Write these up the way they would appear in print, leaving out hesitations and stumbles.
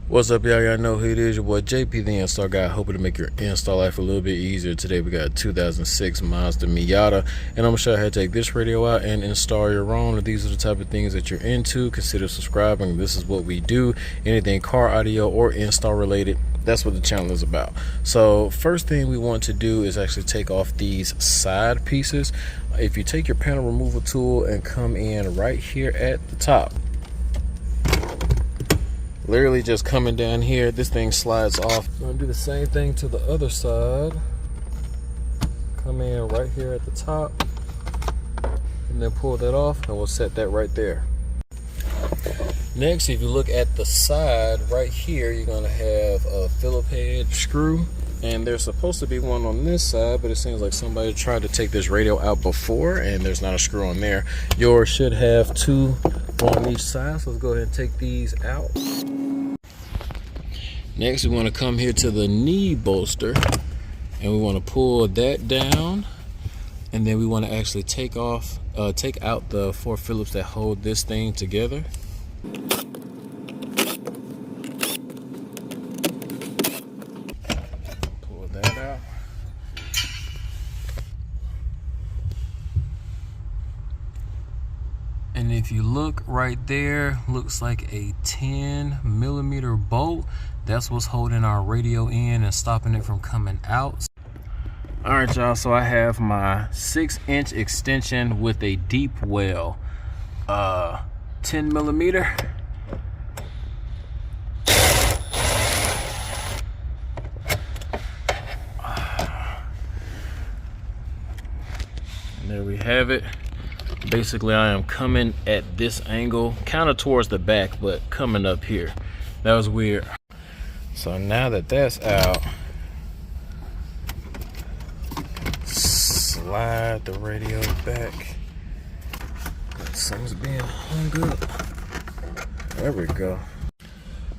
What's up, y'all? Y'all know who it is. Your boy JP, the install guy, hoping to make your install life a little bit easier. Today we got a 2006 Mazda Miata, and I'm gonna show you how to take this radio out and install your own. If these are the type of things that you're into, consider subscribing. This is what we do. Anything car audio or install related, that's what the channel is about. So first thing we want to do is actually take off these side pieces. If you take your panel removal tool and come in right here at the top, literally just coming down here, this thing slides off. I'm gonna do the same thing to the other side. Come in right here at the top and then pull that off, and we'll set that right there. Next, if you look at the side right here, you're gonna have a Phillips head screw, and there's supposed to be one on this side, but it seems like somebody tried to take this radio out before and there's not a screw on there. Yours should have two on each side, so let's go ahead and take these out. Next, we want to come here to the knee bolster, and we want to pull that down, and then we want to actually take out the 4 Phillips that hold this thing together. Pull that out. And if you look right there, looks like a 10mm bolt. That's what's holding our radio in and stopping it from coming out. All right, y'all, so I have my 6-inch extension with a deep well, 10mm. And there we have it. Basically, I am coming at this angle, kind of towards the back, but coming up here. That was weird. So now that that's out, slide the radio back. Something's being hung up. There we go.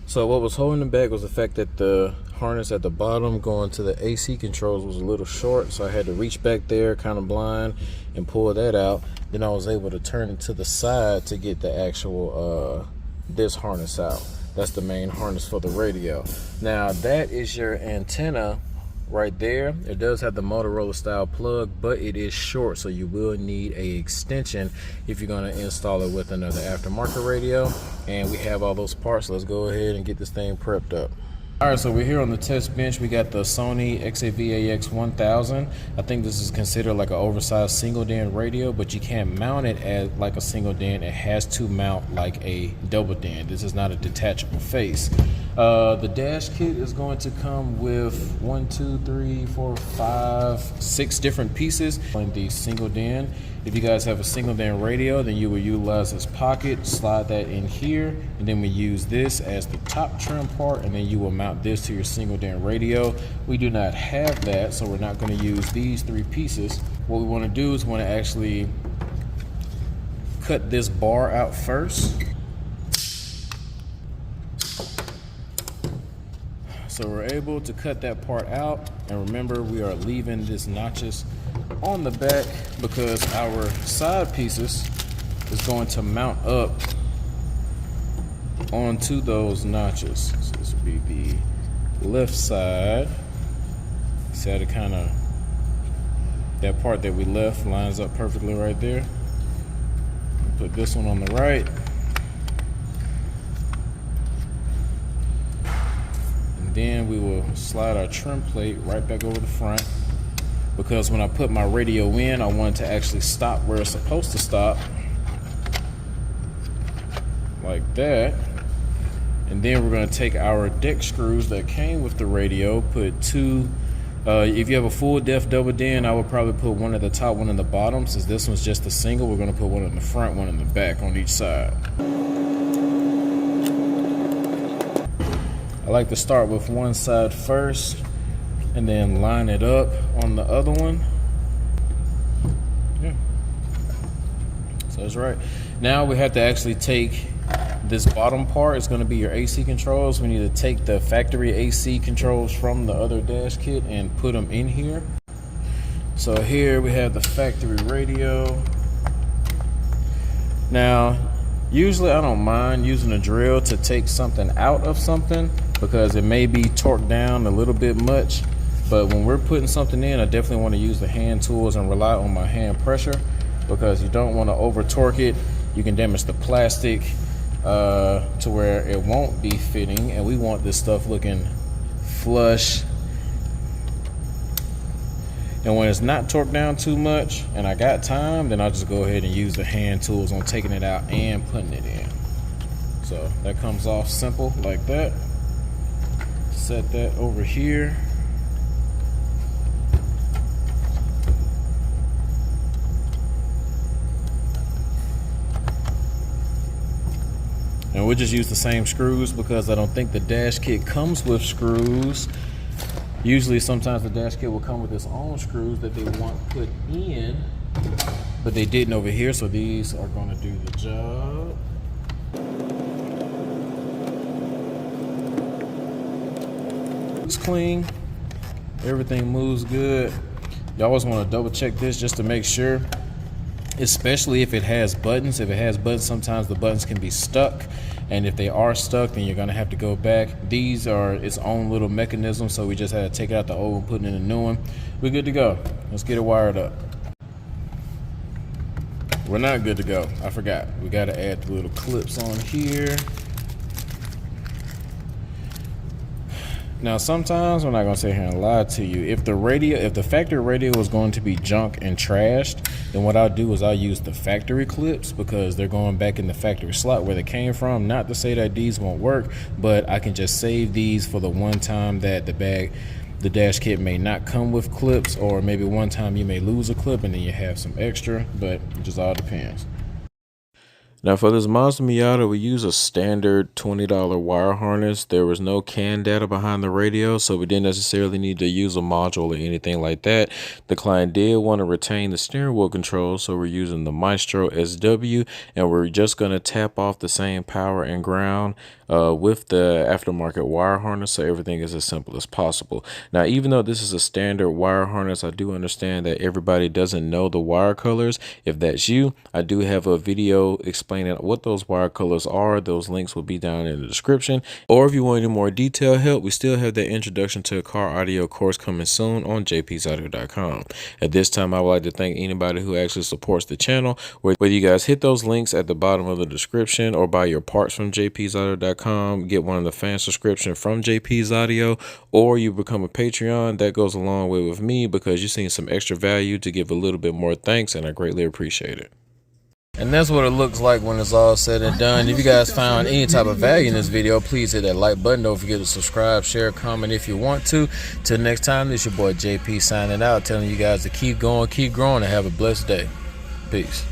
So what was holding it back was the fact that the harness at the bottom going to the AC controls was a little short, so I had to reach back there kind of blind and pull that out. Then I was able to turn it to the side to get the actual this harness out. That's the main harness for the radio. Now that is your antenna right there. It does have the Motorola style plug, but it is short, so you will need a extension if you're going to install it with another aftermarket radio. And we have all those parts. Let's go ahead and get this thing prepped up. All right, so we're here on the test bench. We got the Sony XAV-AX 1000. I think this is considered like an oversized single DIN radio, but you can't mount it as like a single DIN. It has to mount like a double DIN. This is not a detachable face. The dash kit is going to come with 6 different pieces on the single DIN. If you guys have a single DIN radio, then you will utilize this pocket, slide that in here, and then we use this as the top trim part, and then you will mount this to your single DIN radio. We do not have that, so we're not going to use these 3 pieces. What we want to do is we want to actually cut this bar out first. So we're able to cut that part out, and remember, we are leaving this notches on the back because our side pieces is going to mount up onto those notches. So this would be the left side. See how that part that we left lines up perfectly right there. Put this one on the right. Then we will slide our trim plate right back over the front, because when I put my radio in, I want it to actually stop where it's supposed to stop, like that. And then we're going to take our deck screws that came with the radio, put 2. If you have a full depth double DIN, I would probably put one at the top, one in the bottom. Since this one's just a single, we're going to put one in the front, one in the back on each side. I like to start with one side first and then line it up on the other one. Yeah. So that's right. Now we have to actually take this bottom part. It's going to be your AC controls. We need to take the factory AC controls from the other dash kit and put them in here. So here we have the factory radio. Now Usually I don't mind using a drill to take something out of something because it may be torqued down a little bit much, but when we're putting something in, I definitely want to use the hand tools and rely on my hand pressure, because you don't want to over torque it. You can damage the plastic to where it won't be fitting, and we want this stuff looking flush. And when it's not torqued down too much and I got time, then I'll just go ahead and use the hand tools on taking it out and putting it in. So that comes off simple like that. Set that over here. And we'll just use the same screws because I don't think the dash kit comes with screws. Usually, sometimes the dash kit will come with its own screws that they want put in, but they didn't over here, so these are going to do the job. It's clean. Everything moves good. You always want to double check this just to make sure, especially if it has buttons. If it has buttons, sometimes the buttons can be stuck, and if they are stuck, then you're gonna have to go back. These are its own little mechanism, so we just had to take out the old one, put in a new one. We're good to go. Let's get it wired up. We're not good to go. I forgot. We gotta add the little clips on here. Now, sometimes I'm not gonna sit here and lie to you. If the factory radio was going to be junk and trashed, then what I'll do is I'll use the factory clips, because they're going back in the factory slot where they came from. Not to say that these won't work, but I can just save these for the one time that the dash kit may not come with clips, or maybe one time you may lose a clip and then you have some extra, but it just all depends. Now for this Mazda Miata, we use a standard $20 wire harness. There was no CAN data behind the radio, so we didn't necessarily need to use a module or anything like that. The client did want to retain the steering wheel control, so we're using the Maestro SW, and we're just going to tap off the same power and ground with the aftermarket wire harness, so everything is as simple as possible. Now, even though this is a standard wire harness, I do understand that everybody doesn't know the wire colors. If that's you, I do have a video explaining what those wire colors are. Those links will be down in the description. Or if you want any more detailed help, we still have that introduction to a car audio course coming soon on JPtheinstallguy.com. At this time, I would like to thank anybody who actually supports the channel. Whether you guys hit those links at the bottom of the description or buy your parts from JPtheinstallguy.com, get one of the fan subscription from JP's Audio, or you become a Patreon, that goes a long way with me because you're seeing some extra value to give a little bit more thanks, and I greatly appreciate it. And that's what it looks like when it's all said and done. If you guys found any type of value in this video, please hit that like button. Don't forget to subscribe, share, comment if you want to. Till next time, this is your boy JP signing out, telling you guys to keep going, keep growing, and have a blessed day. Peace.